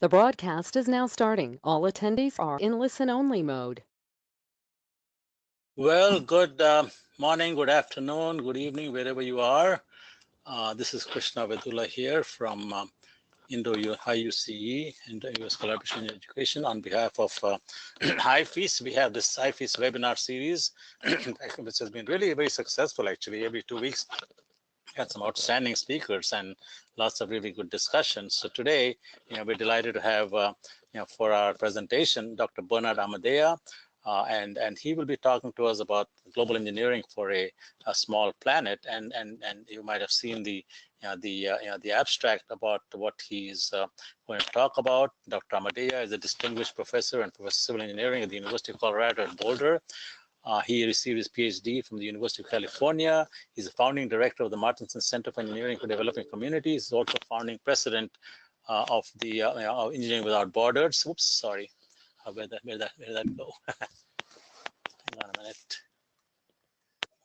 The broadcast is now starting. All attendees are in listen-only mode. Well, good morning, good afternoon, good evening, wherever you are. This is Krishna Vedula here from Indo-IUCE, Indo-US Collaboration in Education. On behalf of IFEES, we have this IFEES webinar series, which has been really very successful, actually. Every 2 weeks, we had some outstanding speakers and lots of really good discussions. So today, we're delighted to have, for our presentation, Dr. Bernard Amadea, and he will be talking to us about global engineering for a small planet. And you might have seen the abstract about what he's going to talk about. Dr. Amadea is a distinguished professor and professor of civil engineering at the University of Colorado at Boulder. He received his PhD from the University of California. He's the founding director of the Martinson Center for Engineering for Developing Communities. He's also founding president of the Engineering Without Borders. Oops, sorry. Where did that go? Hang on a minute.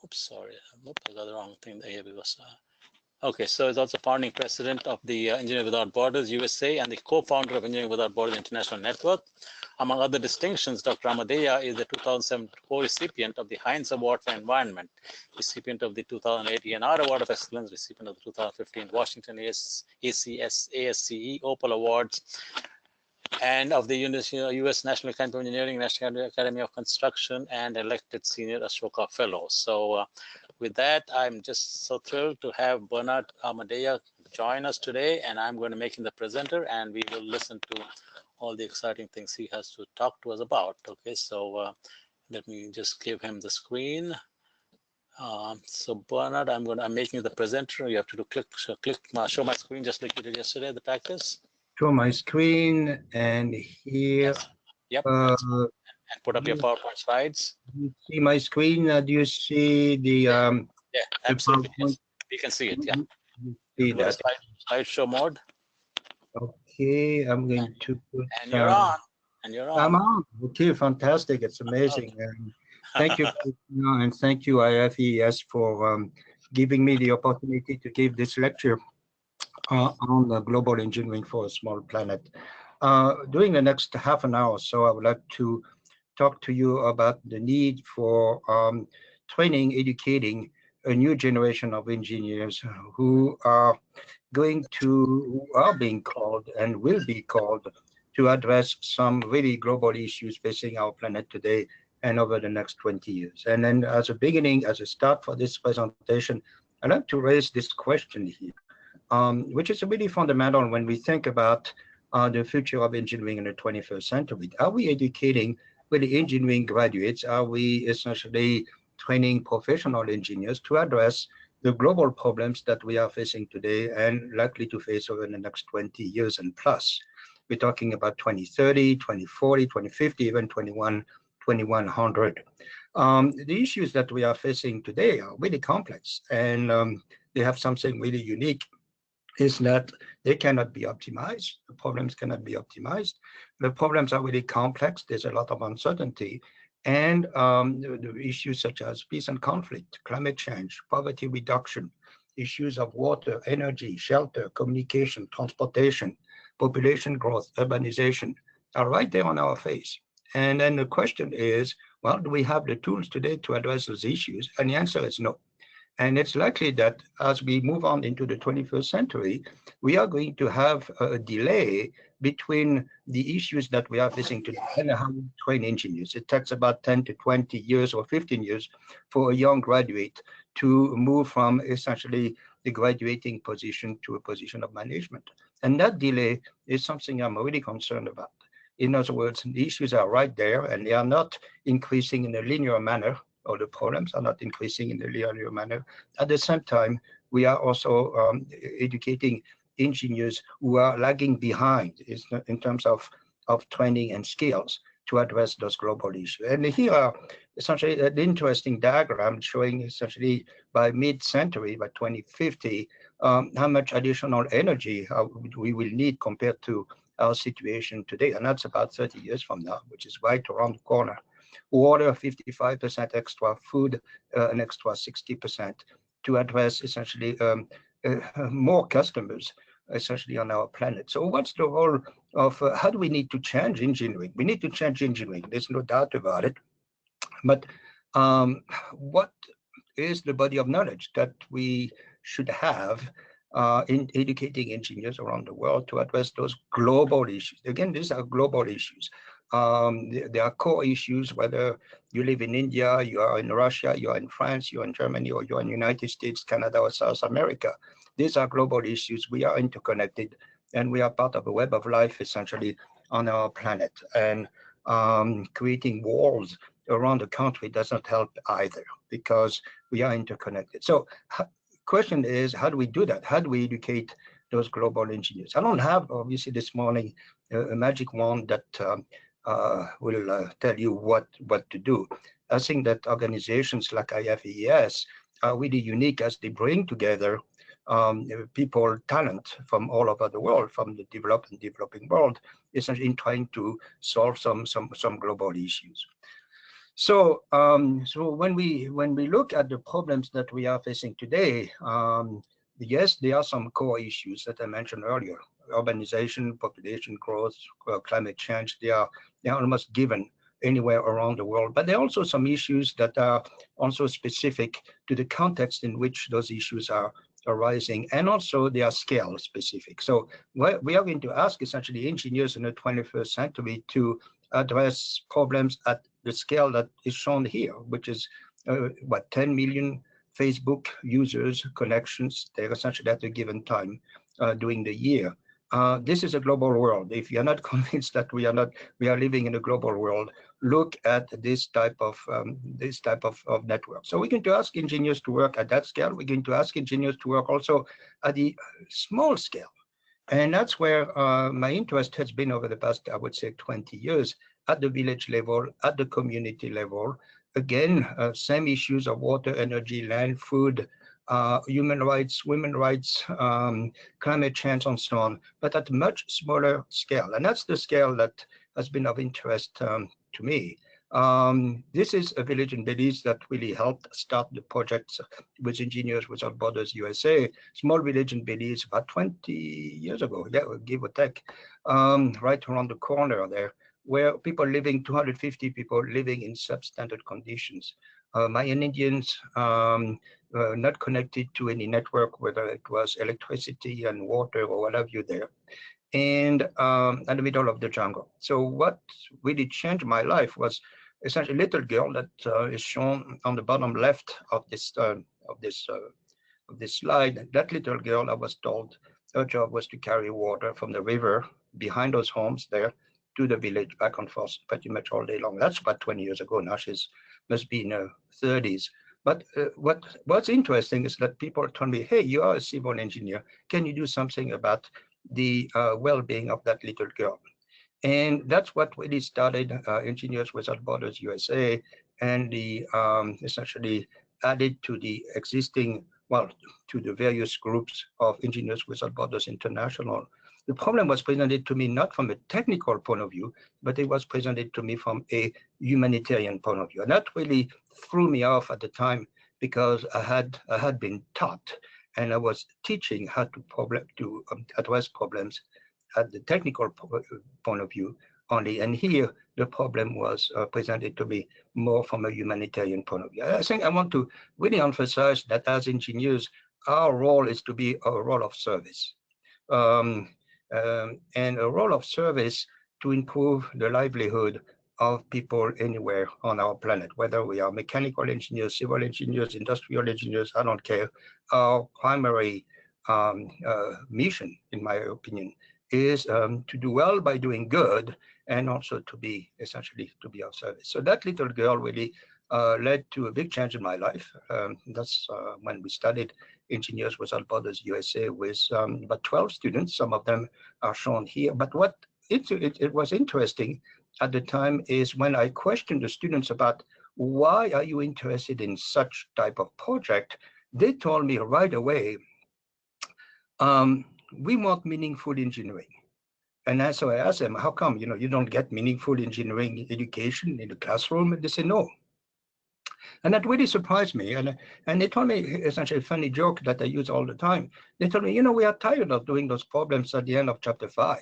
Oops, sorry. I got the wrong thing. Here we go. Okay, so he's also founding president of the Engineering Without Borders USA and the co-founder of Engineering Without Borders International Network. Among other distinctions, Dr. Amadea is the 2007 co-recipient of the Heinz Award for Environment, recipient of the 2008 ENR Award of Excellence, recipient of the 2015 Washington ASCE Opal Awards, and of the U.S. National Academy of Engineering, National Academy of Construction, and elected Senior Ashoka Fellow. So with that, I'm just so thrilled to have Bernard Amadea join us today, and I'm going to make him the presenter, and we will listen to all the exciting things he has to talk to us about. Okay, so let me just give him the screen. So Bernard, I'm making you the presenter. You have to do show my screen just like you did yesterday, the practice. Show my screen, and here. Yes. Yep. And put up your PowerPoint slides. You see my screen? Do you see the? Yeah, absolutely. Yes. We can see it. Yeah. You see that. Slideshow mode. Okay, I'm going to put. And you're on. And you're on. I'm on. Okay, fantastic. It's amazing. Okay. Thank you, and thank you, IFEES, for giving me the opportunity to give this lecture on global engineering for a small planet. During the next half an hour or so, I would like to talk to you about the need for training, educating a new generation of engineers who are being called and will be called to address some really global issues facing our planet today and over the next 20 years. And then as a beginning, as a start for this presentation, I'd like to raise this question here, which is really fundamental when we think about the future of engineering in the 21st century. Are we educating really engineering graduates? Are we essentially training professional engineers to address the global problems that we are facing today and likely to face over the next 20 years and plus? We're talking about 2030, 2040, 2050, even 2100. The issues that we are facing today are really complex, and they have something really unique, is that they cannot be optimized. The problems cannot be optimized. The problems are really complex. There's a lot of uncertainty. And the issues such as peace and conflict, climate change, poverty reduction, issues of water, energy, shelter, communication, transportation, population growth, urbanization are right there on our face. And then the question is, well, do we have the tools today to address those issues? And the answer is no. And it's likely that as we move on into the 21st century, we are going to have a delay between the issues that we are facing today and how we train engineers. It takes about 10 to 20 years or 15 years for a young graduate to move from essentially the graduating position to a position of management. And that delay is something I'm really concerned about. In other words, the issues are right there and they are not increasing in a linear manner, or the problems are not increasing in a linear manner. At the same time, we are also educating engineers who are lagging behind in terms of training and skills to address those global issues. And here are essentially an interesting diagram showing essentially by mid-century, by 2050, how much additional energy we will need compared to our situation today. And that's about 30 years from now, which is right around the corner. Water, 55% extra, food, an extra 60% to address essentially more customers essentially on our planet. So what's the role of how do we need to change engineering? We need to change engineering. There's no doubt about it. But what is the body of knowledge that we should have in educating engineers around the world to address those global issues? Again, these are global issues. There are core issues, whether you live in India, you are in Russia, you are in France, you're in Germany, or you're in the United States, Canada, or South America. These are global issues. We are interconnected, and we are part of a web of life, essentially, on our planet. And creating walls around the country does not help either, because we are interconnected. So question is, how do we do that? How do we educate those global engineers? I don't have, obviously, this morning a magic wand that will tell you what to do. I think that organizations like IFEES are really unique, as they bring together people, talent from all over the world, from the developed and developing world, essentially in trying to solve some global issues. So, so when we look at the problems that we are facing today, yes, there are some core issues that I mentioned earlier: urbanization, population growth, climate change. They are almost given anywhere around the world. But there are also some issues that are also specific to the context in which those issues are arising, and also they are scale specific. So we are going to ask essentially engineers in the 21st century to address problems at the scale that is shown here, which is 10 million Facebook users connections. They're essentially at a given time during the year. This is a global world. If you're not convinced that we are living in a global world, look at this type of network. So we're going to ask engineers to work at that scale. We're going to ask engineers to work also at the small scale. And that's where my interest has been over the past, I would say, 20 years, at the village level, at the community level. Again, same issues of water, energy, land, food, human rights, women's rights, climate change, and so on, but at a much smaller scale. And that's the scale that has been of interest to me. This is a village in Belize that really helped start the project with Engineers Without Borders USA. Small village in Belize about 20 years ago, yeah, give or take, right around the corner there, where 250 people living in substandard conditions. Mayan Indians, not connected to any network, whether it was electricity and water or what have you there, and in the middle of the jungle. So what really changed my life was essentially a little girl that is shown on the bottom left of this slide. That little girl, I was told, her job was to carry water from the river behind those homes there to the village, back and forth, pretty much all day long. That's about 20 years ago now. She's must be in her 30s. But what's interesting is that people told me, hey, you are a civil engineer. Can you do something about the well-being of that little girl? And that's what really started Engineers Without Borders USA, and the essentially added to the existing, well, to the various groups of Engineers Without Borders International. The problem was presented to me not from a technical point of view, but it was presented to me from a humanitarian point of view. And that really threw me off at the time, because I had been taught, and I was teaching how to address problems at the technical point of view only. And here, the problem was presented to me more from a humanitarian point of view. I think I want to really emphasize that as engineers, our role is to be a role of service. And a role of service to improve the livelihood of people anywhere on our planet, whether we are mechanical engineers, civil engineers, industrial engineers, I don't care. Our primary mission, in my opinion, is to do well by doing good, and also to be essentially to be of service. So that little girl really led to a big change in my life. That's when we started Engineers Without Borders USA with about 12 students. Some of them are shown here. But what it was interesting at the time is when I questioned the students about why are you interested in such type of project, they told me right away, we want meaningful engineering. And so I asked them, how come you don't get meaningful engineering education in the classroom? And they say no. And that really surprised me. And they told me essentially a funny joke that I use all the time. They told me, you know, we are tired of doing those problems at the end of chapter 5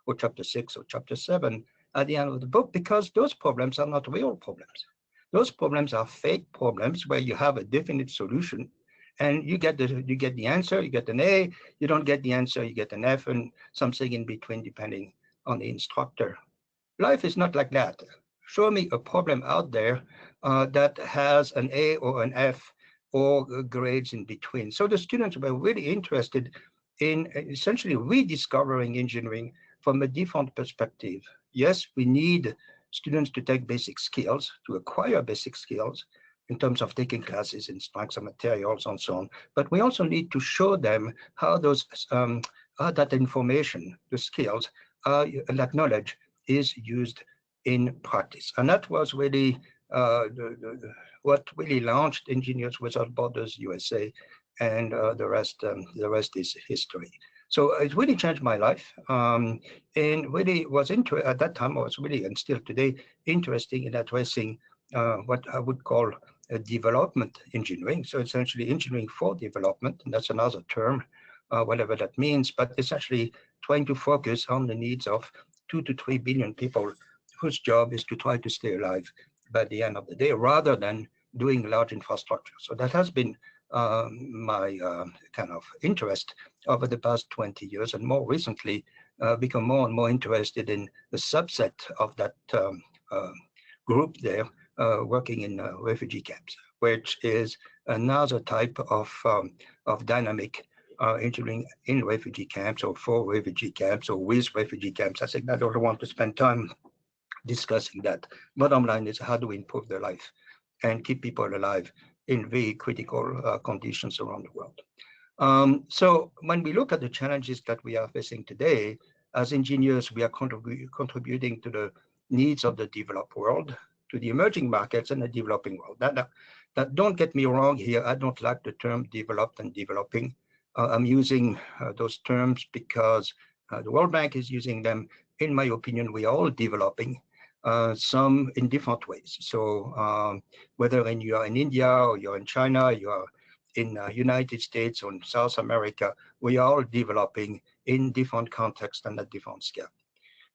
or chapter 6 or chapter 7 at the end of the book, because those problems are not real problems. Those problems are fake problems where you have a definite solution and you get the answer, you get an A, you don't get the answer, you get an F and something in between depending on the instructor. Life is not like that. Show me a problem out there that has an A or an F or grades in between. So the students were really interested in essentially rediscovering engineering from a different perspective. Yes, we need students to take basic skills, to acquire basic skills in terms of taking classes in strengths and materials and so on. But we also need to show them how those how that information, the skills, that knowledge is used in practice. And that was really what really launched Engineers Without Borders USA, and the rest is history. So it really changed my life, and really was at that time. I was really, and still today, interesting in addressing what I would call development engineering. So essentially engineering for development, and that's another term, whatever that means, but essentially trying to focus on the needs of 2 to 3 billion people whose job is to try to stay alive by the end of the day, rather than doing large infrastructure. So that has been my kind of interest over the past 20 years, and more recently become more and more interested in the subset of that group there working in refugee camps, which is another type of dynamic engineering in refugee camps or for refugee camps or with refugee camps. I think I don't want to spend time discussing that. Bottom line is, how do we improve their life and keep people alive in very critical conditions around the world? So when we look at the challenges that we are facing today, as engineers, we are contributing to the needs of the developed world, to the emerging markets and the developing world. That don't get me wrong here, I don't like the term developed and developing. I'm using those terms because the World Bank is using them. In my opinion, we are all developing, some in different ways. So whether you are in India or you're in China, you are in United States or in South America, we are all developing in different contexts and at different scale.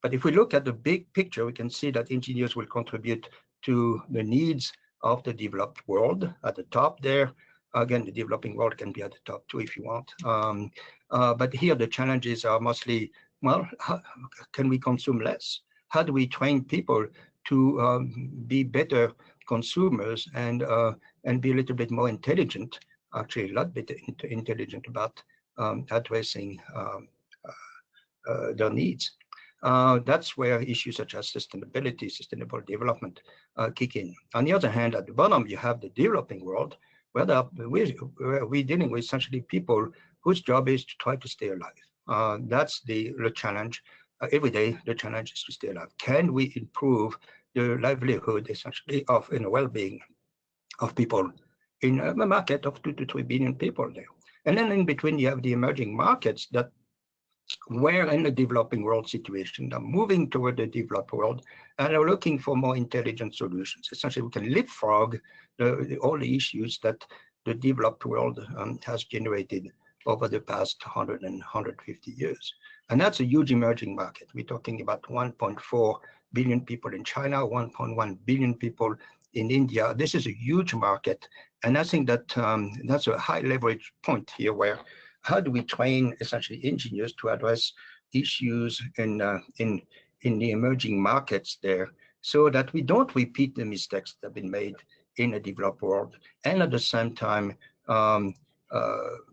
But if we look at the big picture, we can see that engineers will contribute to the needs of the developed world at the top there. Again, the developing world can be at the top too if you want. But here the challenges are mostly, well, how can we consume less? How do we train people to be better consumers and be a little bit more intelligent, actually a lot better intelligent about addressing their needs? That's where issues such as sustainability, sustainable development kick in. On the other hand, at the bottom, you have the developing world, where we're dealing with essentially people whose job is to try to stay alive. That's the challenge. Every day, the challenge is to stay alive. Can we improve the livelihood, essentially, of well-being of people in a market of 2 to 3 billion people there? And then in between, you have the emerging markets that we're in a developing world situation. They're moving toward the developed world and are looking for more intelligent solutions. Essentially, we can leapfrog all the issues that the developed world has generated over the past 100 and 150 years. And that's a huge emerging market. We're talking about 1.4 billion people in China, 1.1 billion people in India. This is a huge market. And I think that that's a high leverage point here, where how do we train essentially engineers to address issues in the emerging markets there, so that we don't repeat the mistakes that have been made in a developed world, and at the same time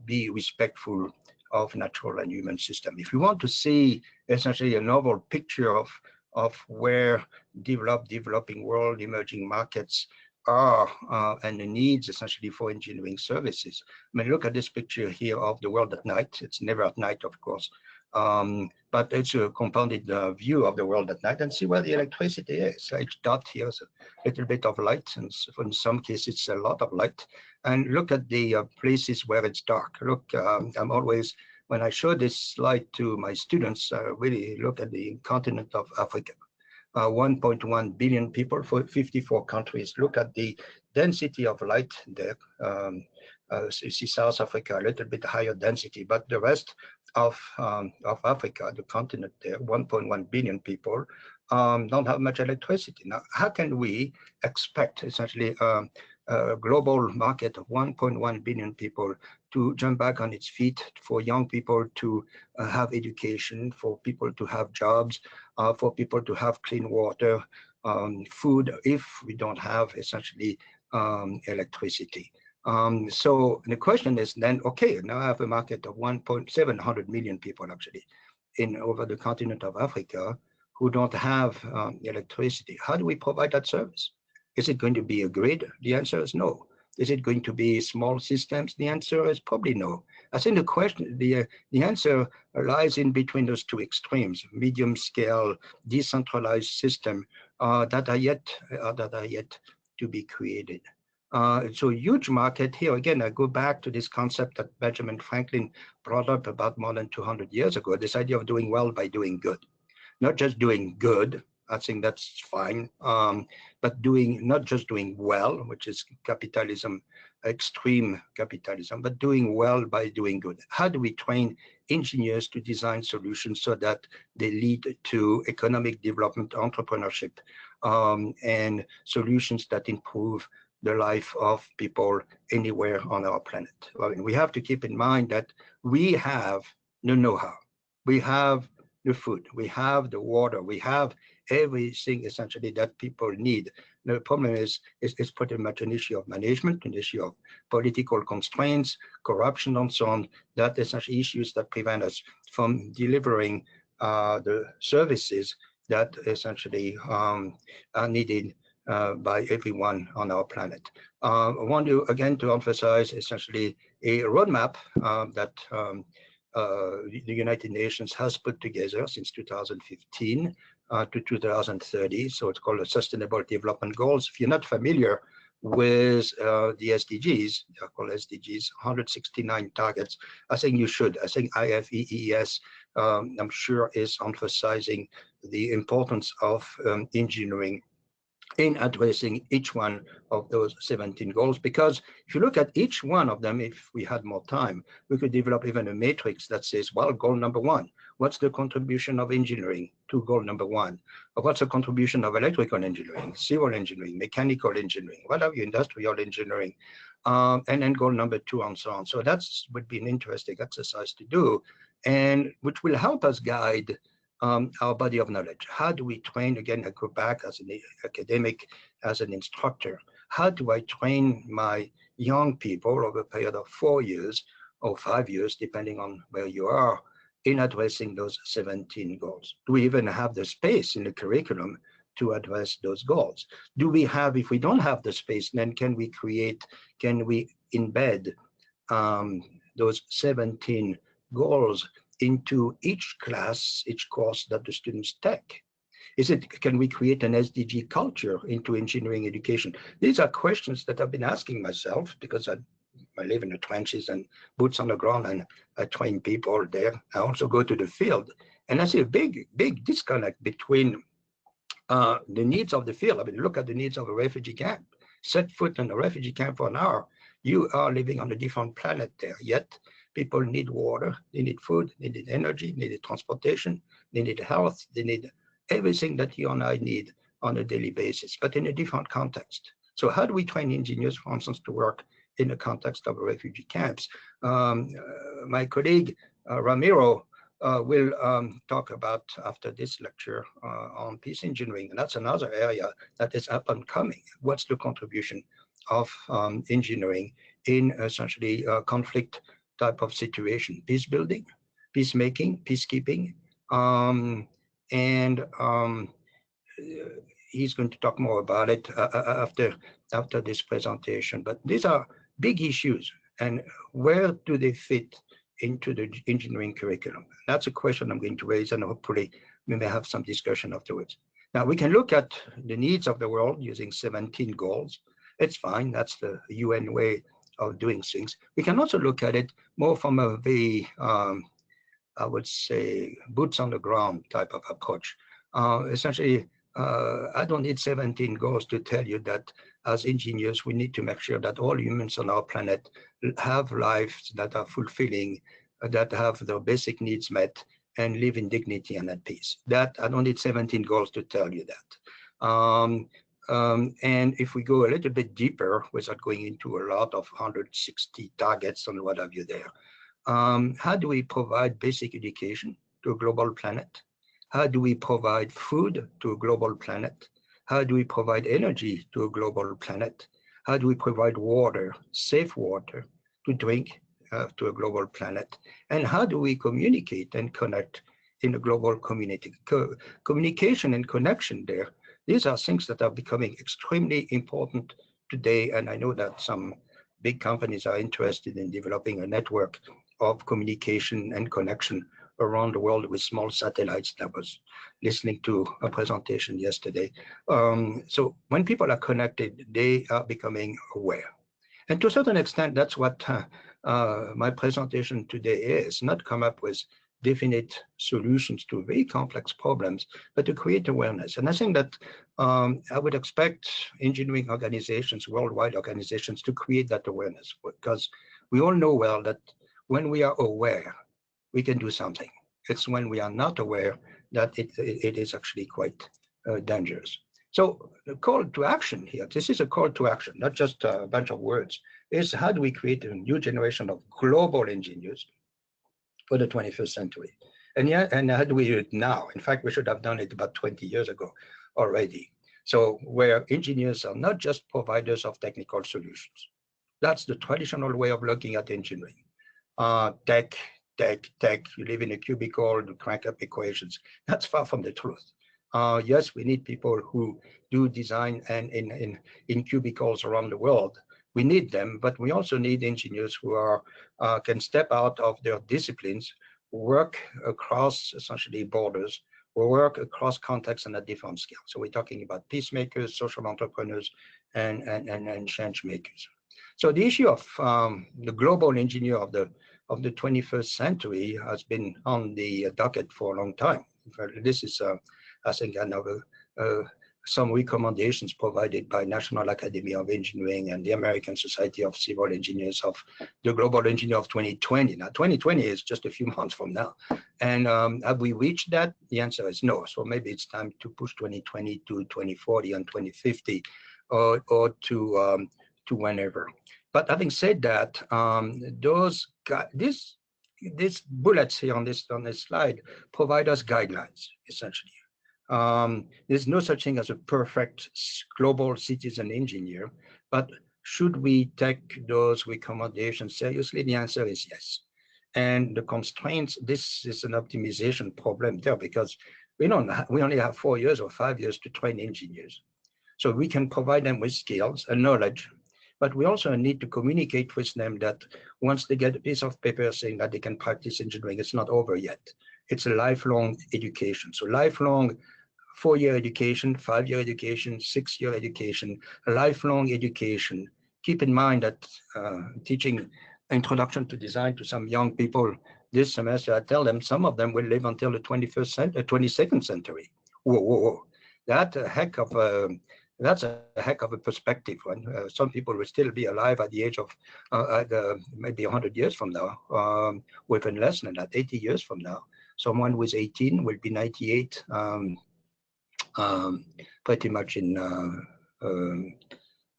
be respectful of natural and human system. If we want to see essentially a novel picture of where developing world, emerging markets are and the needs essentially for engineering services. I mean, look at this picture here of the world at night. It's never at night, of course, but it's a compounded view of the world at night, and see where the electricity is. Each dot here is a little bit of light, and in some cases it's a lot of light. And look at the places where it's dark. Look, I'm always, when I show this slide to my students, really look at the continent of Africa. 1.1 billion people for 54 countries. Look at the density of light there. You see South Africa, a little bit higher density, but the rest of Africa, the continent there, 1.1 billion people, don't have much electricity. Now, how can we expect essentially a global market of 1.1 billion people to jump back on its feet, for young people to have education, for people to have jobs, for people to have clean water, food, if we don't have essentially electricity? So the question is then, okay, now I have a market of 1.7 million people actually over the continent of Africa who don't have electricity. How do we provide that service? Is it going to be a grid? The answer is no. Is it going to be small systems? The answer is probably no. I think the answer lies in between those two extremes: medium scale, decentralized system that are yet to be created. So huge market here. Again, I go back to this concept that Benjamin Franklin brought up about more than 200 years ago, this idea of doing well by doing good. Not just doing good, I think that's fine, but not just doing well, which is capitalism, extreme capitalism, but doing well by doing good. How do we train engineers to design solutions so that they lead to economic development, entrepreneurship, and solutions that improve the life of people anywhere on our planet? I mean, we have to keep in mind that we have the know-how, we have the food, we have the water, we have everything essentially that people need. The problem is it's pretty much an issue of management, an issue of political constraints, corruption, and so on. That essentially issues that prevent us from delivering the services that essentially are needed by everyone on our planet. I want to again to emphasize essentially a roadmap that the United Nations has put together since 2015 to 2030. So it's called the Sustainable Development Goals. If you're not familiar with the SDGs, they're called SDGs, 169 targets. I think you should. I think IFEES, I'm sure, is emphasizing the importance of engineering in addressing each one of those 17 goals, because if you look at each one of them, if we had more time, we could develop even a matrix that says, well, goal number one, what's the contribution of engineering to goal number one? Or what's the contribution of electrical engineering, civil engineering, mechanical engineering, what have you, industrial engineering, and then goal number two, and so on. So that's would be an interesting exercise to do, and which will help us guide our body of knowledge. How do we train? Again, I go back as an academic, as an instructor. How do I train my young people over a period of 4 years or 5 years, depending on where you are, in addressing those 17 goals? Do we even have the space in the curriculum to address those goals? Do we have, if we don't have the space, then can we embed those 17 goals into each class, each course that the students take? Can we create an SDG culture into engineering education? These are questions that I've been asking myself, because I live in the trenches and boots on the ground, and I train people there. I also go to the field, and I see a big disconnect between the needs of the field. I mean, look at the needs of a refugee camp. Set foot in a refugee camp for an hour, you are living on a different planet there, yet people need water, they need food, they need energy, they need transportation, they need health, they need everything that you and I need on a daily basis, but in a different context. So how do we train engineers, for instance, to work in the context of refugee camps? My colleague, Ramiro, will talk about after this lecture on peace engineering, and that's another area that is up and coming. What's the contribution of engineering in essentially conflict type of situation, peace building, peacemaking, peacekeeping, and he's going to talk more about it after this presentation. But these are big issues, and where do they fit into the engineering curriculum? That's a question I'm going to raise, and hopefully we may have some discussion afterwards. Now, we can look at the needs of the world using 17 goals. It's fine, that's the UN way of doing things. We can also look at it more from a very, I would say, boots on the ground type of approach. Essentially, I don't need 17 goals to tell you that as engineers, we need to make sure that all humans on our planet have lives that are fulfilling, that have their basic needs met, and live in dignity and at peace. That I don't need 17 goals to tell you that. And if we go a little bit deeper, without going into a lot of 160 targets and what have you there, how do we provide basic education to a global planet? How do we provide food to a global planet? How do we provide energy to a global planet? How do we provide water, safe water to drink to a global planet? And how do we communicate and connect in a global community? Communication and connection there, these are things that are becoming extremely important today. And I know that some big companies are interested in developing a network of communication and connection around the world with small satellites. That was listening to a presentation yesterday. So when people are connected, they are becoming aware. And to a certain extent, that's what my presentation today is, not come up with definite solutions to very complex problems, but to create awareness. And I think that I would expect engineering organizations, worldwide organizations, to create that awareness, because we all know well that when we are aware, we can do something. It's when we are not aware that it is actually quite dangerous. So the call to action here, this is a call to action, not just a bunch of words, is how do we create a new generation of global engineers for the 21st century? And how do we do it now? In fact, we should have done it about 20 years ago already. So where engineers are not just providers of technical solutions. That's the traditional way of looking at engineering. Tech, you live in a cubicle to crank up equations. That's far from the truth. Yes, we need people who do design and in cubicles around the world. We need them, but we also need engineers who are can step out of their disciplines, work across essentially borders, or work across contexts and at different scales. So we're talking about peacemakers, social entrepreneurs, and change makers. So the issue of the global engineer of the 21st century has been on the docket for a long time. This is, I think, another some recommendations provided by National Academy of Engineering and the American Society of Civil Engineers of the Global Engineer of 2020. Now, 2020 is just a few months from now. And have we reached that? The answer is no. So maybe it's time to push 2020 to 2040 and 2050 or to whenever. But having said that, these bullets here on this slide provide us guidelines, essentially. There's no such thing as a perfect global citizen engineer, but should we take those recommendations seriously? The answer is yes. And the constraints, this is an optimization problem there, because we only have 4 years or 5 years to train engineers. So we can provide them with skills and knowledge, but we also need to communicate with them that once they get a piece of paper saying that they can practice engineering, it's not over yet. It's a lifelong education. So lifelong 4-year education, 5-year education, 6-year education, a lifelong education. Keep in mind that teaching introduction to design to some young people this semester, I tell them some of them will live until the 22nd century. Whoa. That's a heck of a perspective. Some people will still be alive at the age of maybe 100 years from now, even less than that, 80 years from now. Someone who is 18 will be 98, pretty much in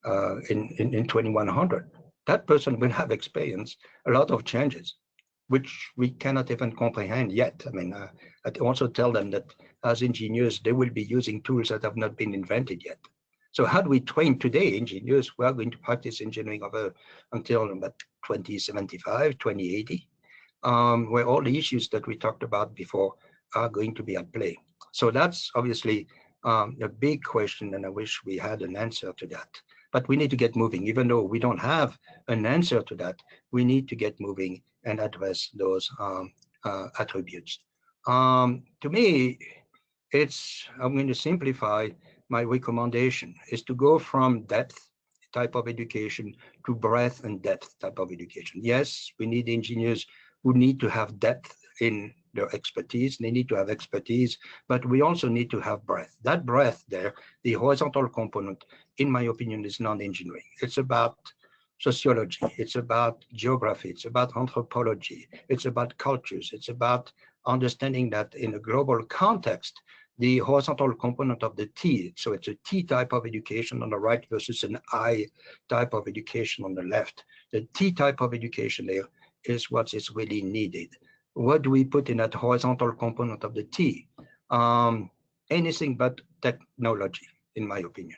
2100. That person will have experienced a lot of changes, which we cannot even comprehend yet. I mean, I also tell them that as engineers, they will be using tools that have not been invented yet. So how do we train today engineers who are going to practice engineering until about 2075, 2080, where all the issues that we talked about before are going to be at play? So that's obviously a big question, and I wish we had an answer to that. But we need to get moving. Even though we don't have an answer to that, we need to get moving and address those attributes. To me, I'm going to simplify my recommendation is to go from depth type of education to breadth and depth type of education. Yes, we need engineers who need to have depth in their expertise. They need to have expertise, but we also need to have breadth. That breadth there, the horizontal component, in my opinion, is non-engineering. It's about sociology, it's about geography, it's about anthropology, it's about cultures, it's about understanding that in a global context, the horizontal component of the T, so it's a T type of education on the right versus an I type of education on the left. The T type of education there is what is really needed. What do we put in that horizontal component of the T? Anything but technology, in my opinion.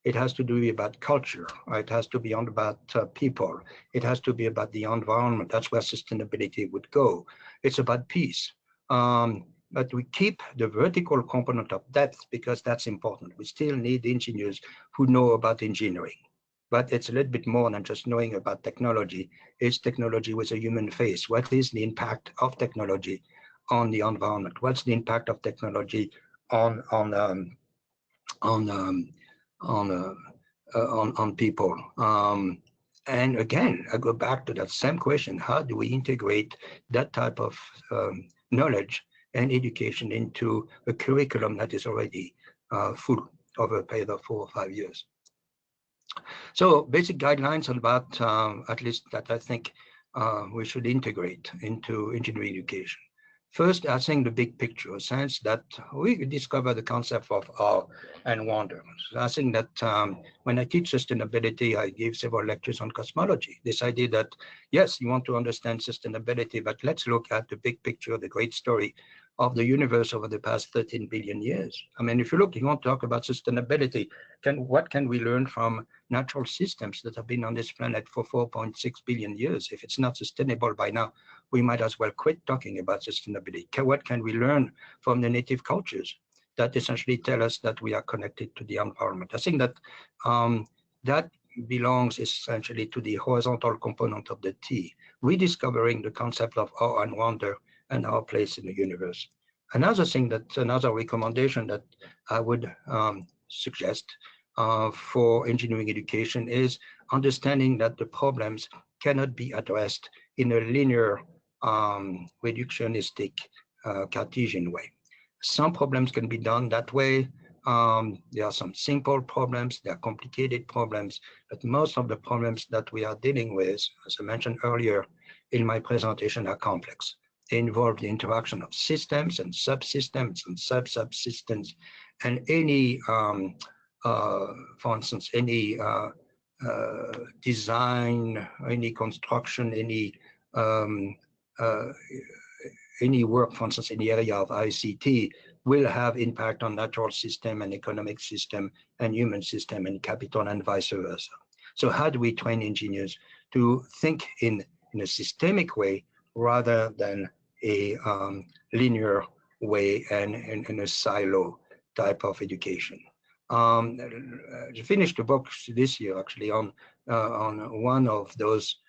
It has to be about culture. It has to be about people. It has to be about the environment. That's where sustainability would go. It's about peace. But we keep the vertical component of depth because that's important. We still need engineers who know about engineering. But it's a little bit more than just knowing about technology. It's technology with a human face. What is the impact of technology on the environment? What's the impact of technology on people? And again, I go back to that same question: how do we integrate that type of knowledge and education into a curriculum that is already full over a period of 4 or 5 years? So basic guidelines about, at least that I think we should integrate into engineering education. First, I think the big picture, a sense that we discover the concept of awe and wonder. So I think that when I teach sustainability, I give several lectures on cosmology. This idea that, yes, you want to understand sustainability, but let's look at the big picture, the great story of the universe over the past 13 billion years. I mean, if you look, you want to talk about sustainability, what can we learn from natural systems that have been on this planet for 4.6 billion years? If it's not sustainable by now, we might as well quit talking about sustainability. What can we learn from the native cultures that essentially tell us that we are connected to the environment? I think that that belongs essentially to the horizontal component of the T, rediscovering the concept of awe and wonder and our place in the universe. Another thing another recommendation that I would suggest for engineering education is understanding that the problems cannot be addressed in a linear, reductionistic, Cartesian way. Some problems can be done that way. There are some simple problems, there are complicated problems, but most of the problems that we are dealing with, as I mentioned earlier in my presentation, are complex. They involve the interaction of systems and subsystems and sub-subsystems, and any, for instance, any design, any construction, any work, for instance, in the area of ICT will have impact on natural system and economic system and human system and capital and vice versa. So how do we train engineers to think in a systemic way rather than a linear way and in a silo type of education? I finished the book this year actually on one of those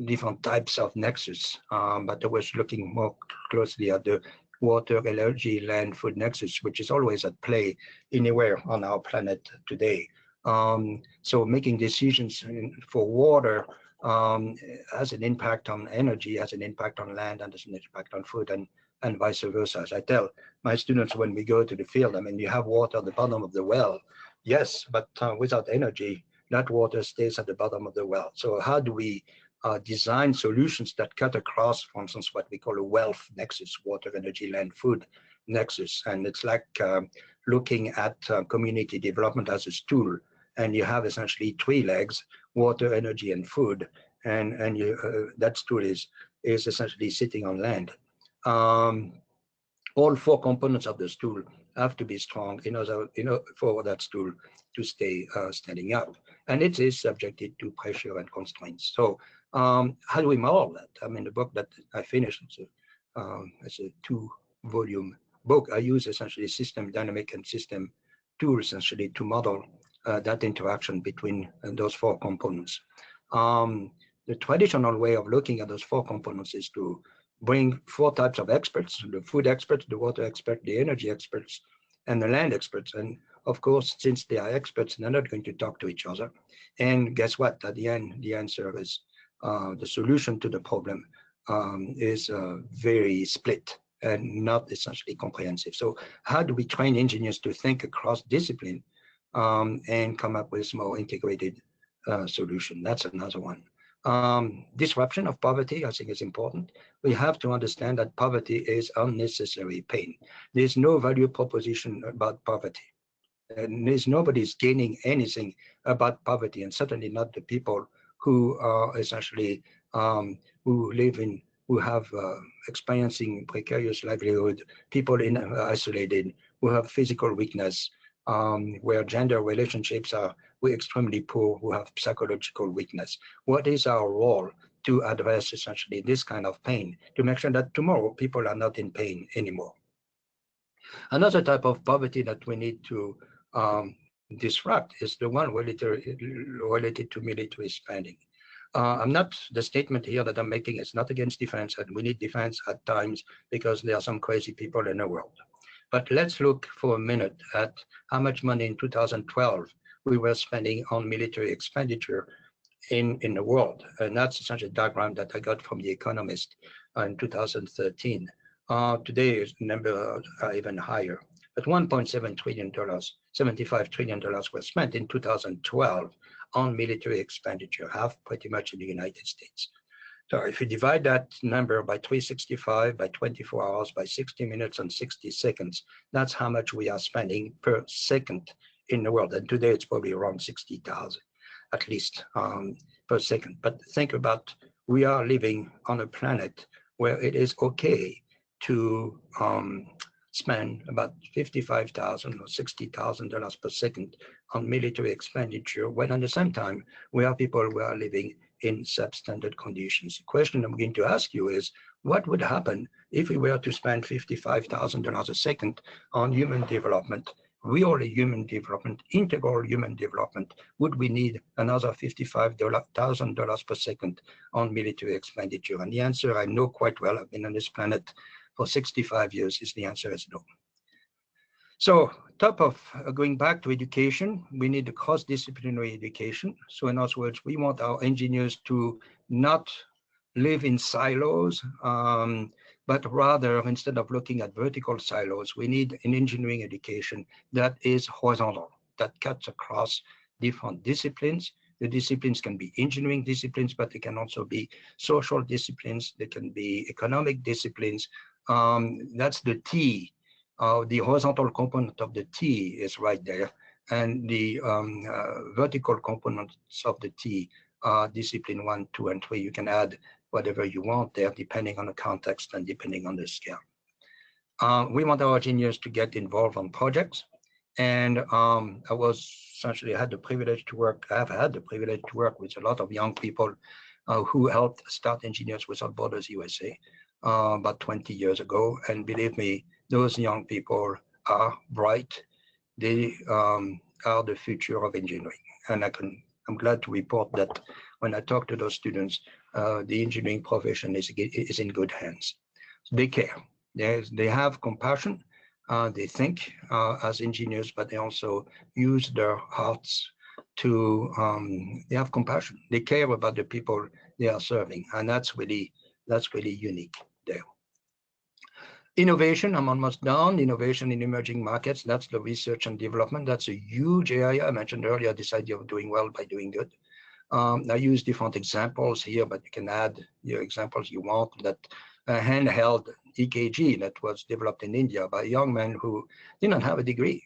different types of nexus, but I was looking more closely at the water, energy, land, food nexus, which is always at play anywhere on our planet today. So making decisions for water has an impact on energy, has an impact on land, and has an impact on food, and vice versa. As I tell my students when we go to the field, I mean, you have water at the bottom of the well, yes, but without energy, that water stays at the bottom of the well. So how do we design solutions that cut across, for instance, what we call a wealth nexus, water, energy, land, food nexus? And it's like looking at community development as a stool, and you have essentially 3 legs: water, energy, and food, and that stool is essentially sitting on land. All 4 components of the stool have to be strong in order, for that stool to stay standing up, and it is subjected to pressure and constraints. So how do we model that? I mean, the book that I finished, it's a 2-volume book. I use essentially system dynamic and system tools essentially to model that interaction between those 4 components. The traditional way of looking at those 4 components is to bring 4 types of experts: the food experts, the water expert, the energy experts, and the land experts. And of course, since they are experts, they're not going to talk to each other. And guess what? At the end, the answer is the solution to the problem is very split and not essentially comprehensive. So how do we train engineers to think across discipline and come up with more integrated solution? That's another one. Disruption of poverty, I think, is important. We have to understand that poverty is unnecessary pain. There's no value proposition about poverty. And there's nobody's gaining anything about poverty, and certainly not the people who are essentially who have experiencing precarious livelihood, people in isolated, who have physical weakness, where gender relationships are we're extremely poor, who have psychological weakness. What is our role to address essentially this kind of pain, to make sure that tomorrow people are not in pain anymore? Another type of poverty that we need to disrupt is the one related to military spending. I'm not, the statement here that I'm making is not against defense, and we need defense at times because there are some crazy people in the world. But let's look for a minute at how much money in 2012 we were spending on military expenditure in the world. And that's such a diagram that I got from The Economist in 2013. Today, the numbers are even higher. But $1.7 trillion, $75 trillion were spent in 2012 on military expenditure, half pretty much in the United States. So if you divide that number by 365, by 24 hours, by 60 minutes and 60 seconds, that's how much we are spending per second in the world. And today it's probably around 60,000 at least per second. But think about, we are living on a planet where it is okay to spend about $55,000 or $60,000 per second on military expenditure, when at the same time we have people who are living in substandard conditions. The question I'm going to ask you is, what would happen if we were to spend $55,000 a second on human development, real human development, integral human development? Would we need another $55,000 per second on military expenditure? And the answer I know quite well, I've been on this planet for 65 years, is the answer is no. So top of going back to education, we need a cross-disciplinary education. So in other words, we want our engineers to not live in silos, but rather, instead of looking at vertical silos, we need an engineering education that is horizontal, that cuts across different disciplines. The disciplines can be engineering disciplines, but they can also be social disciplines. They can be economic disciplines. That's the T. The horizontal component of the T is right there. And the vertical components of the T are discipline 1, 2, and 3. You can add whatever you want there, depending on the context and depending on the scale. We want our engineers to get involved on projects. And I had the privilege to work, I've had the privilege to work with a lot of young people who helped start Engineers Without Borders USA about 20 years ago. And believe me, those young people are bright. They are the future of engineering. And I'm glad to report that when I talk to those students, the engineering profession is in good hands. They care. They have compassion. They think as engineers, but they also use their hearts to, they have compassion. They care about the people they are serving. And that's really unique there. Innovation, I'm almost done. Innovation in emerging markets, that's the research and development. That's a huge area. I mentioned earlier this idea of doing well by doing good. I use different examples here, but you can add your examples you want. That handheld EKG that was developed in India by a young man who didn't have a degree.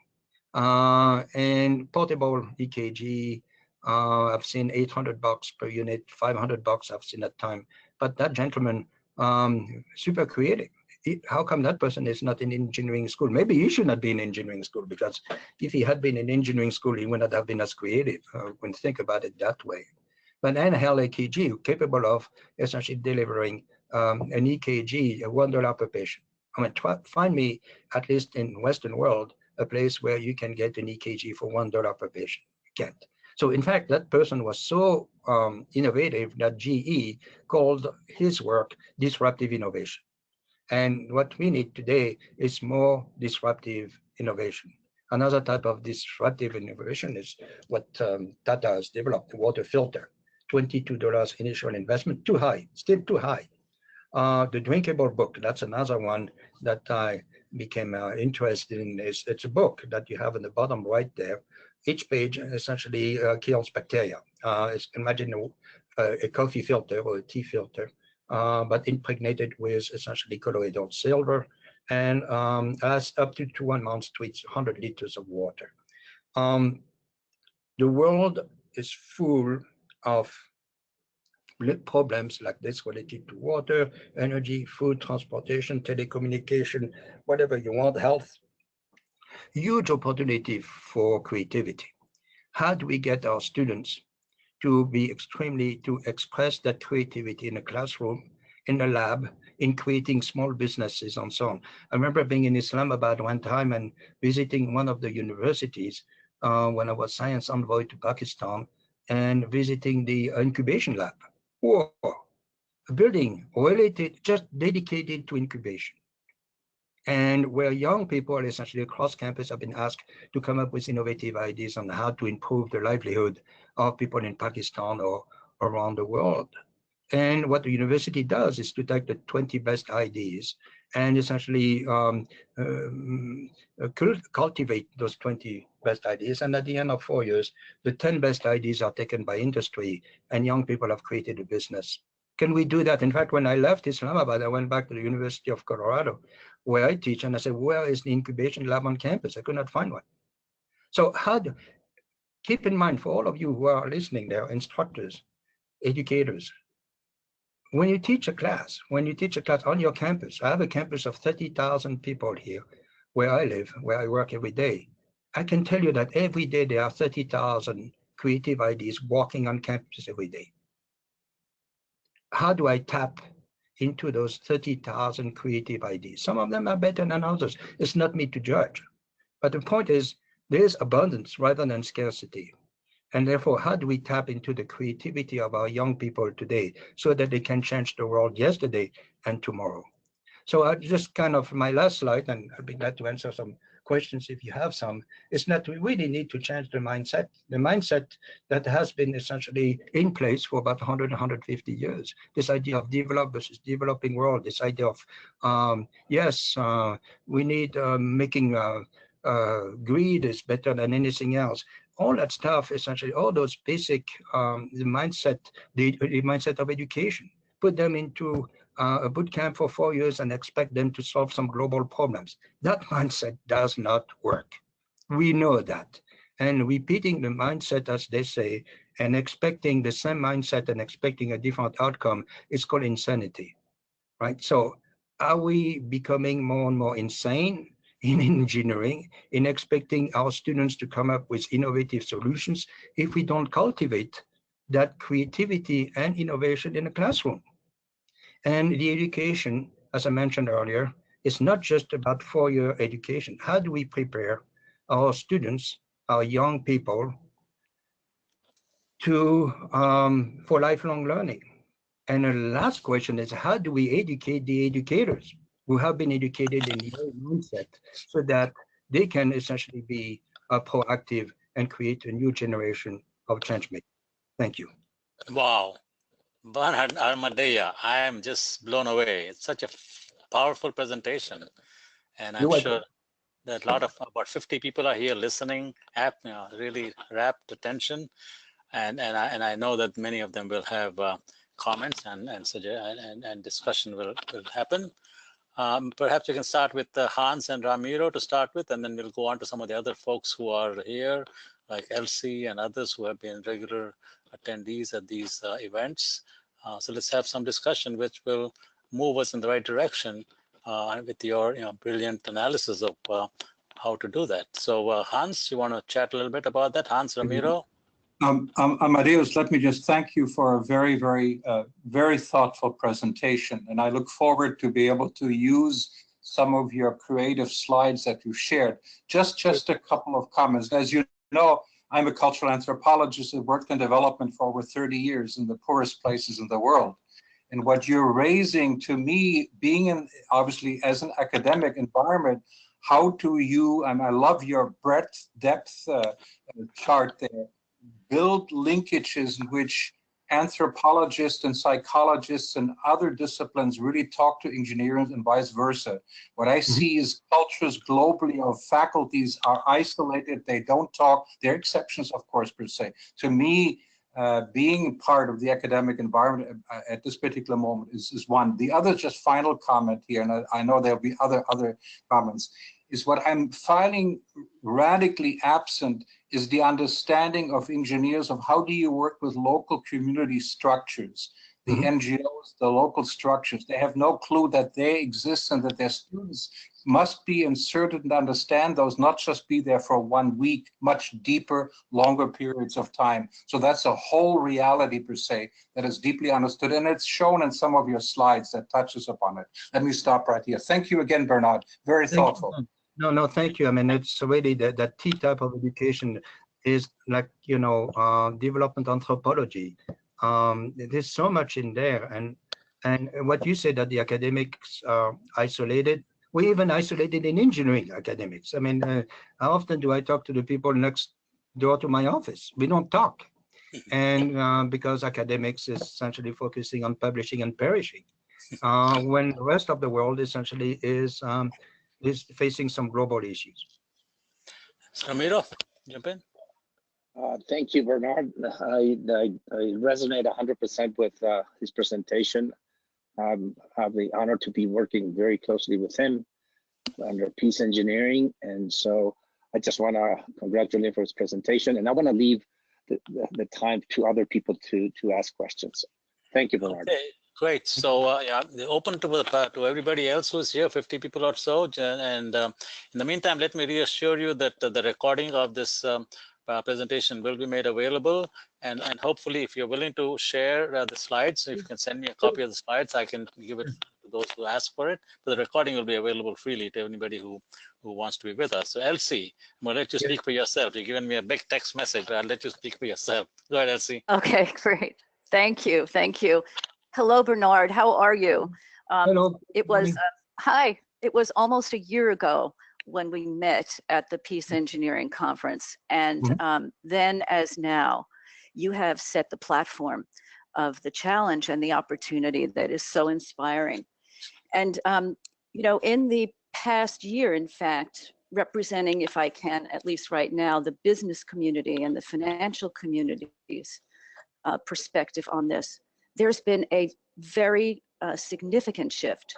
And portable EKG, I've seen $800 per unit, $500 I've seen at time. But that gentleman, super creative. How come that person is not in engineering school? Maybe he should not be in engineering school, because if he had been in engineering school, he would not have been as creative. When think about it that way. But handheld EKG, capable of essentially delivering an EKG, $1 per patient. I mean, find me, at least in Western world, a place where you can get an EKG for $1 per patient. You can't. So in fact, that person was so innovative that GE called his work disruptive innovation. And what we need today is more disruptive innovation. Another type of disruptive innovation is what Tata has developed, the water filter. $22 initial investment, too high, still too high. The Drinkable book, that's another one that I became interested in. It's a book that you have in the bottom right there. Each page essentially kills bacteria. Imagine a coffee filter or a tea filter, but impregnated with essentially colloidal silver, and has up to 1 month to its 100 liters of water. The world is full of problems like this related to water, energy, food, transportation, telecommunication, whatever you want, health. Huge opportunity for creativity. How do we get our students to express that creativity in a classroom, in a lab, in creating small businesses and so on? I remember being in Islamabad one time and visiting one of the universities when I was science envoy to Pakistan, and visiting the incubation lab. Whoa, a building related, just dedicated to incubation, and where young people essentially across campus have been asked to come up with innovative ideas on how to improve the livelihood of people in Pakistan or around the world. And what the university does is to take the 20 best ideas and essentially cultivate those 20 best ideas. And at the end of 4 years, the 10 best ideas are taken by industry, and young people have created a business. Can we do that? In fact, when I left Islamabad, I went back to the University of Colorado, where I teach, and I said, where is the incubation lab on campus? I could not find one. So keep in mind, for all of you who are listening there, instructors, educators, when you teach a class on your campus, I have a campus of 30,000 people here where I live, where I work every day. I can tell you that every day there are 30,000 creative ideas walking on campus every day. How do I tap into those 30,000 creative ideas? Some of them are better than others. It's not me to judge. But the point is, there's abundance rather than scarcity. And therefore, how do we tap into the creativity of our young people today so that they can change the world yesterday and tomorrow? So I just kind of, my last slide, and I'll be glad to answer some questions if you have some, is that we really need to change the mindset that has been essentially in place for about 100, 150 years. This idea of developed versus developing world, this idea of, we need making greed is better than anything else. All that stuff, essentially, all those basic, the mindset of education, put them into a boot camp for 4 years and expect them to solve some global problems. That mindset does not work. We know that. And repeating the mindset, as they say, and expecting the same mindset and expecting a different outcome is called insanity, right? So are we becoming more and more insane in engineering, in expecting our students to come up with innovative solutions if we don't cultivate that creativity and innovation in the classroom? And the education, as I mentioned earlier, is not just about 4-year education. How do we prepare our students, our young people, for lifelong learning? And the last question is, how do we educate the educators who have been educated in the old mindset so that they can essentially be proactive and create a new generation of change makers? Thank you. Wow. Bernard Armadea, I am just blown away. It's such a powerful presentation. And I'm sure that a lot of, about 50 people are here listening, really rapt attention. And I know that many of them will have comments and discussion will happen. Perhaps we can start with Hans and Ramiro to start with, and then we'll go on to some of the other folks who are here, like Elsie and others who have been regular attendees at these events. So let's have some discussion which will move us in the right direction with your brilliant analysis of how to do that. So Hans, you want to chat a little bit about that? Hans, Ramiro? Amadeus, let me just thank you for a very, very thoughtful presentation. And I look forward to be able to use some of your creative slides that you shared. Just a couple of comments. As you know, I'm a cultural anthropologist who worked in development for over 30 years in the poorest places in the world. And what you're raising to me, being in, obviously as an academic environment, how do you, and I love your breadth, depth chart there, build linkages in which anthropologists and psychologists and other disciplines really talk to engineers and vice versa. What I see is cultures globally of faculties are isolated. They don't talk. There are exceptions, of course, per se. To me, being part of the academic environment at this particular moment is one. The other, just final comment here, and I know there'll be other comments, is what I'm finding radically absent is the understanding of engineers of how do you work with local community structures, the NGOs, the local structures. They have no clue that they exist and that their students must be inserted and understand those, not just be there for 1 week, much deeper, longer periods of time. So that's a whole reality per se that is deeply understood, and it's shown in some of your slides that touches upon it. Let me stop right here. Thank you again, Bernard. Very thoughtful. No, thank you. I mean, it's really that T type of education is like, development anthropology. There's so much in there. And what you said that the academics are isolated, we're even isolated in engineering academics. I mean, how often do I talk to the people next door to my office? We don't talk. And because academics is essentially focusing on publishing and perishing, when the rest of the world essentially is facing some global issues. Ramiro, jump in. Thank you, Bernard. I resonate 100% with his presentation. I have the honor to be working very closely with him under Peace Engineering. And so I just want to congratulate him for his presentation. And I want to leave the time to other people to ask questions. Thank you, Bernard. Okay. Great. So yeah, open to everybody else who's here, 50 people or so. And in the meantime, let me reassure you that the recording of this presentation will be made available. And hopefully, if you're willing to share the slides, if you can send me a copy of the slides, I can give it to those who ask for it. But the recording will be available freely to anybody who wants to be with us. So Elsie, I'm going to let you speak for yourself. You've given me a big text message, but I'll let you speak for yourself. Go ahead, Elsie. Okay, great. Thank you. Thank you. Hello, Bernard. How are you? Hello. It was, hi. It was almost a year ago when we met at the Peace Engineering Conference. And then as now, you have set the platform of the challenge and the opportunity that is so inspiring. And, in the past year, in fact, representing, if I can, at least right now, the business community and the financial community's perspective on this, there's been a very significant shift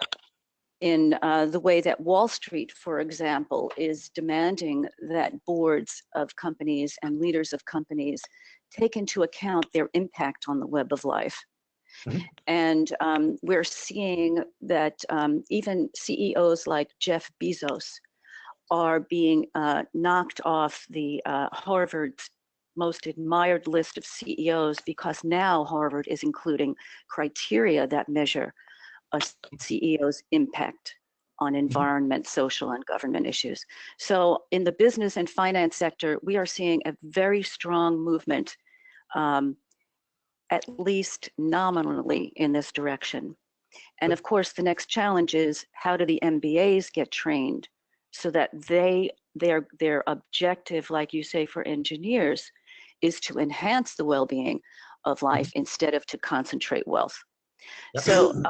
in the way that Wall Street, for example, is demanding that boards of companies and leaders of companies take into account their impact on the web of life. And we're seeing that even CEOs like Jeff Bezos are being knocked off the Harvard's most admired list of CEOs because now Harvard is including criteria that measure a CEO's impact on environment, social, and government issues. So in the business and finance sector, we are seeing a very strong movement, at least nominally, in this direction. And of course, the next challenge is how do the MBAs get trained so that their objective, like you say, for engineers, is to enhance the well-being of life instead of to concentrate wealth. So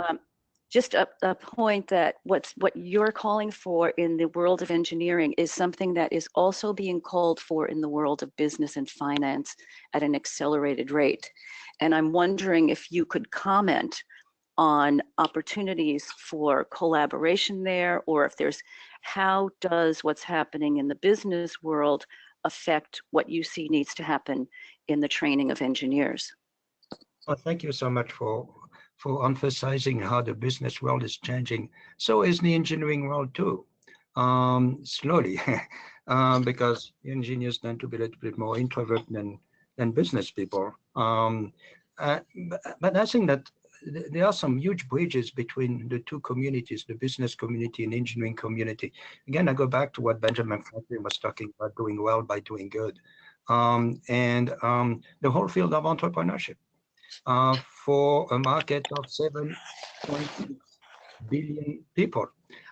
just a point that what you're calling for in the world of engineering is something that is also being called for in the world of business and finance at an accelerated rate. And I'm wondering if you could comment on opportunities for collaboration there, or if there's, how does what's happening in the business world affect what you see needs to happen in the training of engineers? Well, thank you so much for emphasizing how the business world is changing. So is the engineering world too, slowly, because engineers tend to be a little bit more introvert than business people. But I think that there are some huge bridges between the two communities, the business community and engineering community. Again, I go back to what Benjamin Franklin was talking about, doing well by doing good. And the whole field of entrepreneurship. For a market of 7.6 billion people.